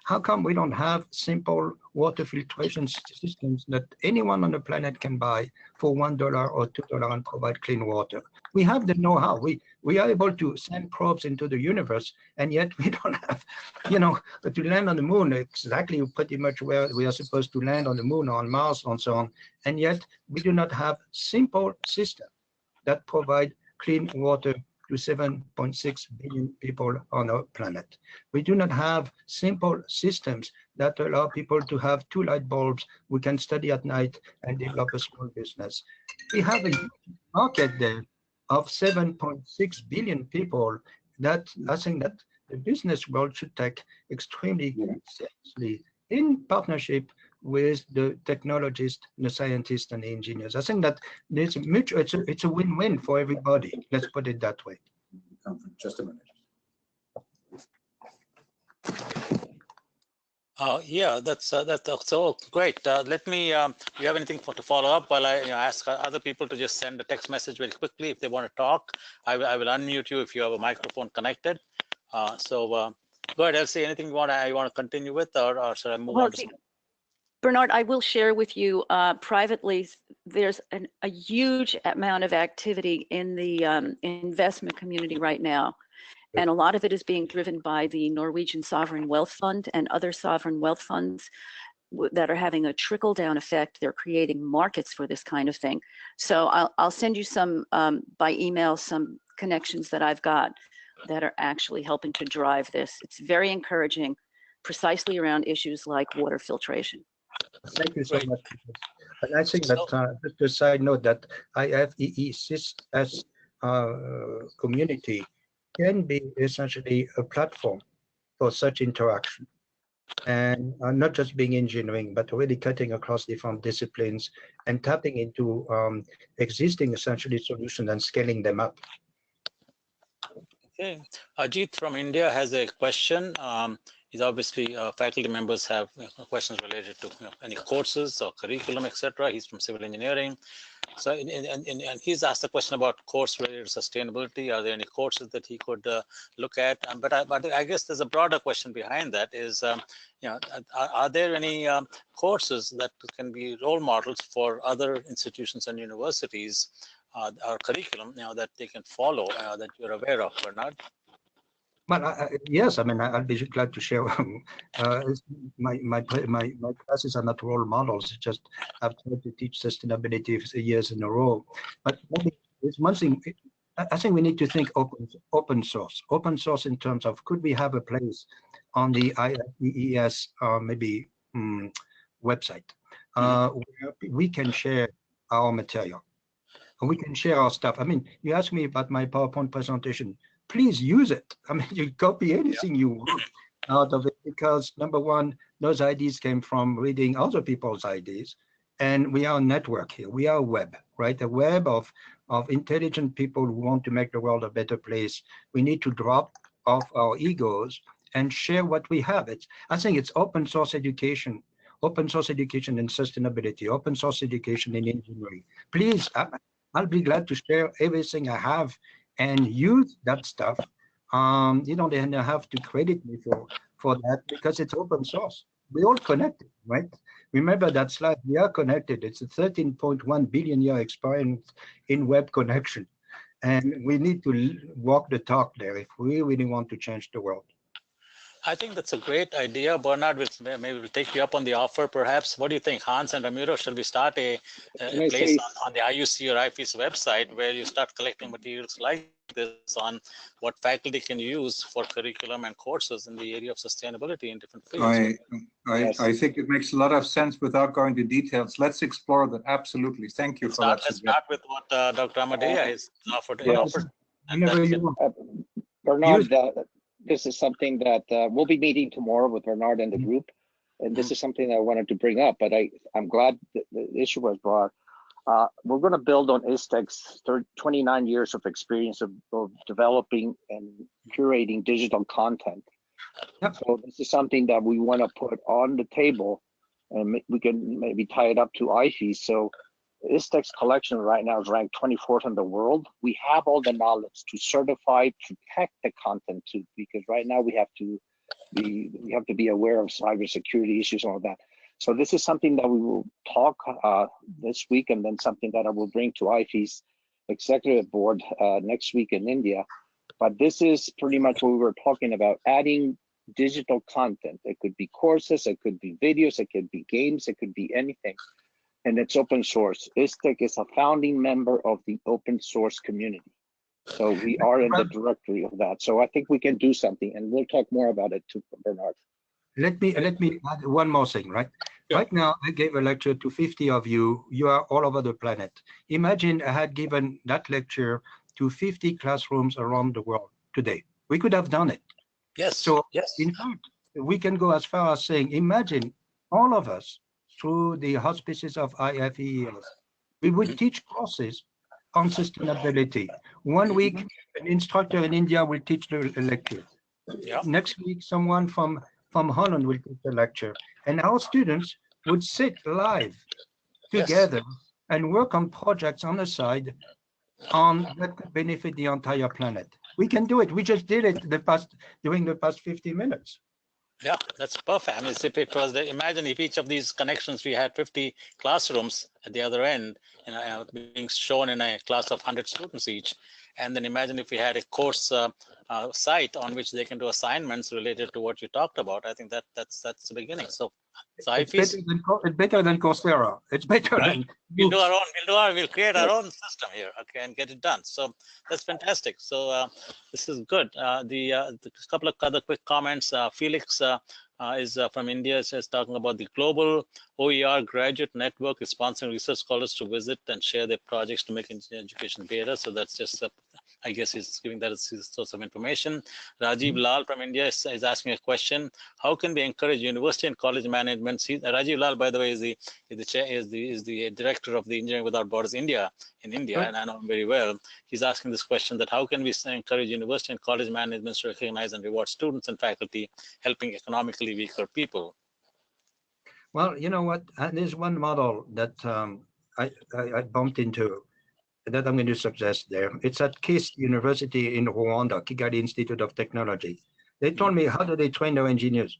How come we don't have simple water filtration systems that anyone on the planet can buy for $1 or $2 and provide clean water? We have the know-how. We are able to send probes into the universe, and yet we don't have, to land on the moon exactly pretty much where we are supposed to land on the moon or on Mars and so on. And yet we do not have simple systems that provide clean water to 7.6 billion people on our planet. We do not have simple systems that allow people to have 2 light bulbs we can study at night and develop a small business. We have a market there of 7.6 billion people that I think that the business world should take extremely seriously in partnership with the technologists, the scientists, and the engineers. I think that there's it's a win-win for everybody. Let's put it that way. Just a minute. Yeah, that's all great. Let me. You have anything to follow up while I ask other people to just send a text message very quickly if they want to talk. I will unmute you if you have a microphone connected. Go ahead, Elsie. Anything you want to continue with, or should I move on to? Bernard, I will share with you privately, there's a huge amount of activity in the investment community right now. And a lot of it is being driven by the Norwegian Sovereign Wealth Fund and other sovereign wealth funds that are having a trickle-down effect. They're creating markets for this kind of thing. So I'll send you some, by email, some connections that I've got that are actually helping to drive this. It's very encouraging, precisely around issues like water filtration. Thank you so much. And I think that just a side note that IFEES as community can be essentially a platform for such interaction, and not just being engineering, but really cutting across different disciplines and tapping into existing essentially solutions and scaling them up. Okay, Ajit from India has a question. Is obviously faculty members have questions related to any courses or curriculum, etc. He's from civil engineering. So, and he's asked a question about course-related sustainability. Are there any courses that he could look at? But I guess there's a broader question behind that. Is are there any courses that can be role models for other institutions and universities or curriculum that they can follow that you're aware of, Bernard? Well, yes, I mean, I'll be glad to share. My classes are not role models. It's just I've tried to teach sustainability for years in a row. But maybe it's one thing. I think we need to think open source. Open source in terms of could we have a place on the IFEES maybe website where we can share our material. We can share our stuff. I mean, you asked me about my PowerPoint presentation. Please use it. I mean, you copy anything you want out of it, because number one, those ideas came from reading other people's ideas, and we are a network here. We are a web, right? A web of intelligent people who want to make the world a better place. We need to drop off our egos and share what we have. I think it's open source education in sustainability, open source education in engineering. Please, I'll be glad to share everything I have and use that stuff. You don't have to credit me for that, because it's open source. We're all connected, right? Remember that slide, we are connected. It's a 13.1 billion year experience in web connection. And we need to walk the talk there if we really want to change the world. I think that's a great idea. Bernard, maybe we'll take you up on the offer, perhaps. What do you think, Hans and Ramiro? Shall we start a place on the IUC or IFEES website where you start collecting materials like this on what faculty can use for curriculum and courses in the area of sustainability in different fields? I think it makes a lot of sense without going to details. Let's explore that. Absolutely. Thank you for that. Let's start with what Dr. Amadea has offered. Bernard, this is something that we'll be meeting tomorrow with Bernard and the group. And this is something that I wanted to bring up, but I'm glad that the issue was brought. We're going to build on ISTEC's 29 years of experience of developing and curating digital content. Yep. So this is something that we want to put on the table, and we can maybe tie it up to IFEES. So ISTEC's collection right now is ranked 24th in the world. We have all the knowledge to certify, protect the content too, because right now we have to we have to be aware of cybersecurity issues and all that. So this is something that we will talk this week, and then something that I will bring to IFEES executive board next week in India. But this is pretty much what we were talking about, adding digital content. It could be courses, it could be videos, it could be games, it could be anything. And it's open source. ISTEC is a founding member of the open source community. So we are in the directory of that. So I think we can do something, and we'll talk more about it too, Bernard. Let me add one more thing, right? Yeah. Right now, I gave a lecture to 50 of you. You are all over the planet. Imagine I had given that lecture to 50 classrooms around the world today. We could have done it. Yes. So yes. in fact, we can go as far as saying, imagine all of us through the auspices of IFEES, we would teach courses on sustainability. One week, an instructor in India will teach the lecture. Yeah. Next week, someone from Holland will teach the lecture. And our students would sit live together and work on projects on the side that could benefit the entire planet. We can do it. We just did it during the past 50 minutes. Yeah, that's perfect. I mean, if it was imagine if each of these connections, we had 50 classrooms at the other end, and being shown in a class of 100 students each. And then imagine if we had a course site on which they can do assignments related to what you talked about. I think that's the beginning. So it's better than Courseware. It's better than we'll create our own system here, okay, and get it done. So that's fantastic. So this is good. The couple of other quick comments. Felix is from India, says talking about the global OER graduate network is sponsoring research scholars to visit and share their projects to make education better. So that's just I guess he's giving that as his source of information. Rajiv Lal from India is asking a question: how can we encourage university and college management? Rajiv Lal, by the way, is the director of the Engineering Without Borders India in India, and I know him very well. He's asking this question: that how can we encourage university and college management to recognize and reward students and faculty helping economically weaker people? Well, you know what? There's one model that I bumped into that I'm going to suggest there. It's at KIST University in Rwanda, Kigali Institute of Technology. They told me, how do they train their engineers?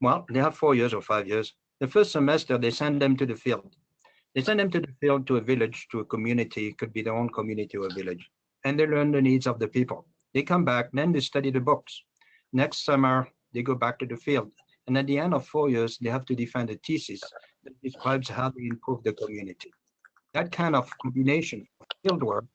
Well, they have 4 years or 5 years. The first semester, they send them to the field. They send them to the field, to a village, to a community. It could be their own community or village. And they learn the needs of the people. They come back, then they study the books. Next summer, they go back to the field. And at the end of 4 years, they have to defend a thesis that describes how they improve the community. That kind of combination of field work,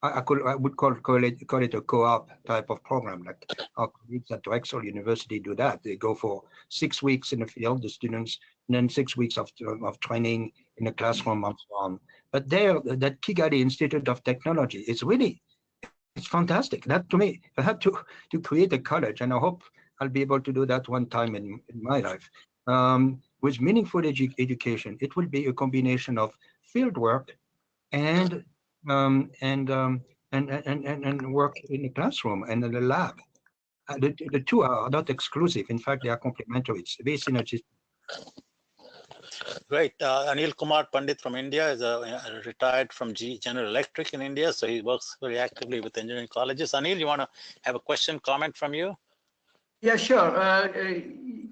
I would call it a co-op type of program. Like our colleagues at Drexel University do that. They go for 6 weeks in the field, the students, and then 6 weeks of training in the classroom and so on. But there, that Kigali Institute of Technology is really, it's fantastic. That, to me, I had to create a college, and I hope I'll be able to do that one time in my life. With meaningful education, it will be a combination of field work and work in the classroom and in the lab. The two are not exclusive. In fact, they are complementary. It's very synergistic. Great. Anil Kumar Pandit from India is retired from General Electric in India. So he works very actively with engineering colleges. Anil, you want to have a question, comment from you? Yeah, sure.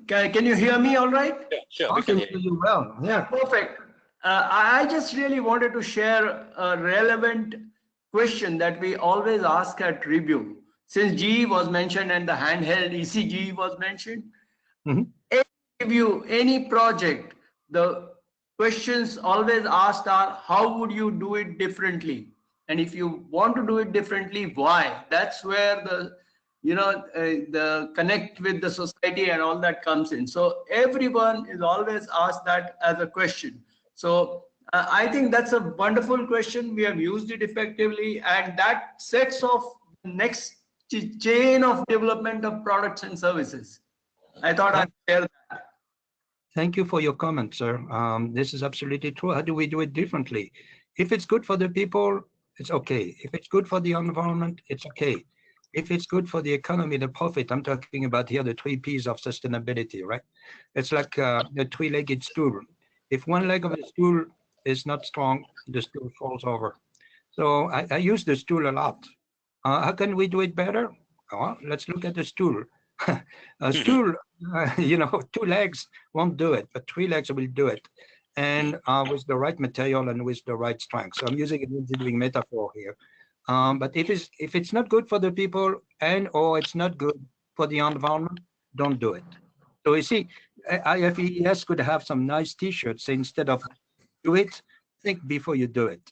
Can you hear me all right? Yeah, sure. We can hear you well. Yeah. Perfect. I just really wanted to share a relevant question that we always ask at review. Since GE was mentioned and the handheld ECG was mentioned, if you any project, the questions always asked are, how would you do it differently? And if you want to do it differently, why? That's where the the connect with the society and all that comes in. So everyone is always asked that as a question. So I think that's a wonderful question. We have used it effectively, and that sets off the next chain of development of products and services. I thought I'd share that. Thank you for your comment, sir. This is absolutely true. How do we do it differently? If it's good for the people, it's okay. If it's good for the environment, it's okay. If it's good for the economy, the profit, I'm talking about here the 3 P's of sustainability, right? It's like a 3-legged stool. If one leg of the stool is not strong, the stool falls over. So I use the stool a lot. How can we do it better? Let's look at the stool. A stool, you know, 2 legs won't do it, but 3 legs will do it. And with the right material and with the right strength. So I'm using an engineering metaphor here. But if it's not good for the people or it's not good for the environment, don't do it. So you see, IFEES could have some nice T-shirts instead of do it, think before you do it.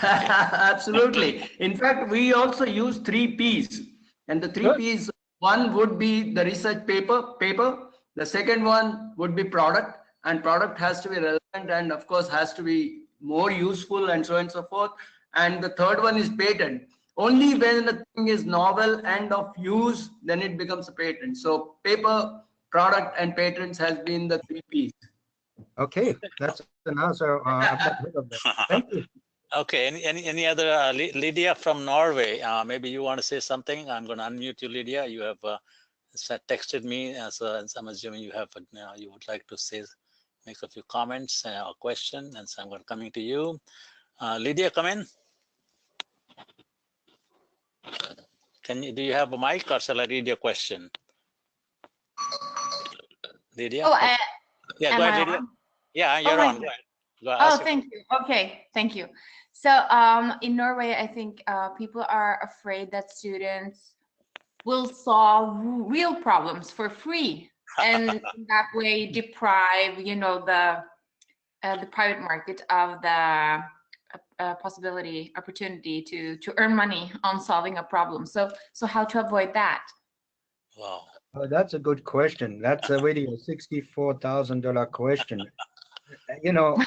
Absolutely. In fact, we also use 3 Ps, and the 3 Ps, one would be the research paper. The second one would be product, and product has to be relevant and of course has to be more useful and so on and so forth. And the third one is patent. Only when the thing is novel and of use, then it becomes a patent. So paper, product, and patents has been the 3 Ps. Okay, that's an answer. I've not heard of that. Thank you. Okay, any other Lydia from Norway? Maybe you want to say something. I'm going to unmute you, Lydia. You have texted me, so I'm assuming you have you would like to say, make a few comments or question, and so I'm going to coming to you. Lydia, come in. Do you have a mic, or shall I read your question? Lydia? Oh, yeah, go ahead, Lydia. Yeah, you're on. Go ahead. Oh, thank you. Okay, thank you. So in Norway, I think people are afraid that students will solve real problems for free, and in that way deprive, you know, the private market of the opportunity to earn money on solving a problem. So how to avoid that? Wow. Oh, that's a good question. That's really a $64,000 question. You know,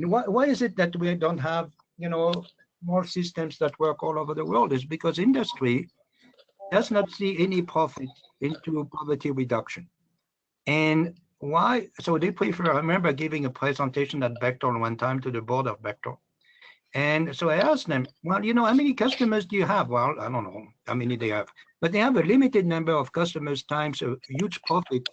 why is it that we don't have, you know, more systems that work all over the world? Is because industry does not see any profit into poverty reduction. And why? So they prefer, I remember giving a presentation at Bechtel one time to the board of Bechtel. And so I asked them, well, you know, how many customers do you have? Well, I don't know how many they have, but they have a limited number of customers times a huge profit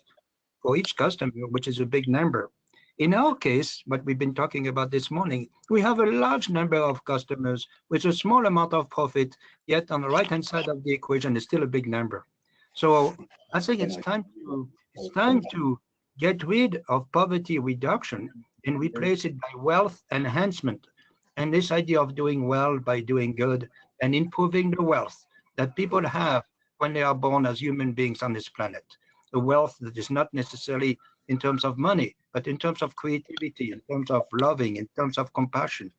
for each customer, which is a big number. In our case, what we've been talking about this morning, we have a large number of customers with a small amount of profit, yet on the right-hand side of the equation is still a big number. So I think it's time to get rid of poverty reduction and replace it by wealth enhancement. And this idea of doing well by doing good and improving the wealth that people have when they are born as human beings on this planet. The wealth that is not necessarily in terms of money, but in terms of creativity, in terms of loving, in terms of compassion.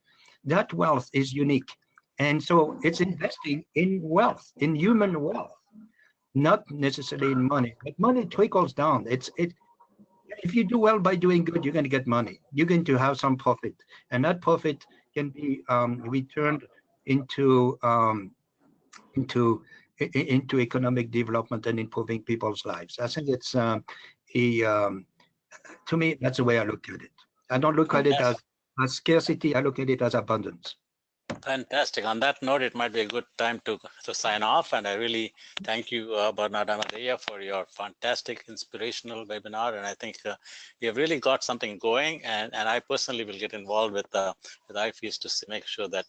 That wealth is unique. And so it's investing in wealth, in human wealth, not necessarily in money. But money trickles down. If you do well by doing good, you're going to get money. You're going to have some profit. And that profit can be returned into economic development and improving people's lives. I think it's to me, that's the way I look at it. I don't look at it as scarcity. I look at it as abundance. Fantastic. On that note, it might be a good time to sign off. And I really thank you, Bernard Amadea, for your fantastic, inspirational webinar. And I think you have really got something going. And I personally will get involved with IFEES to make sure that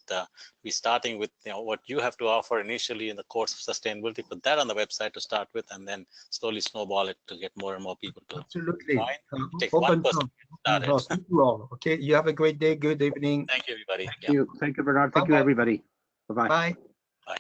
we're starting with what you have to offer initially in the course of sustainability. Put that on the website to start with, and then slowly snowball it to get more and more people to absolutely join. Take one person started. Thank you all. Okay, you have a great day. Good evening. Thank you, everybody. Thank you, Bernard. Thank you, everybody. Bye-bye. Bye. Bye.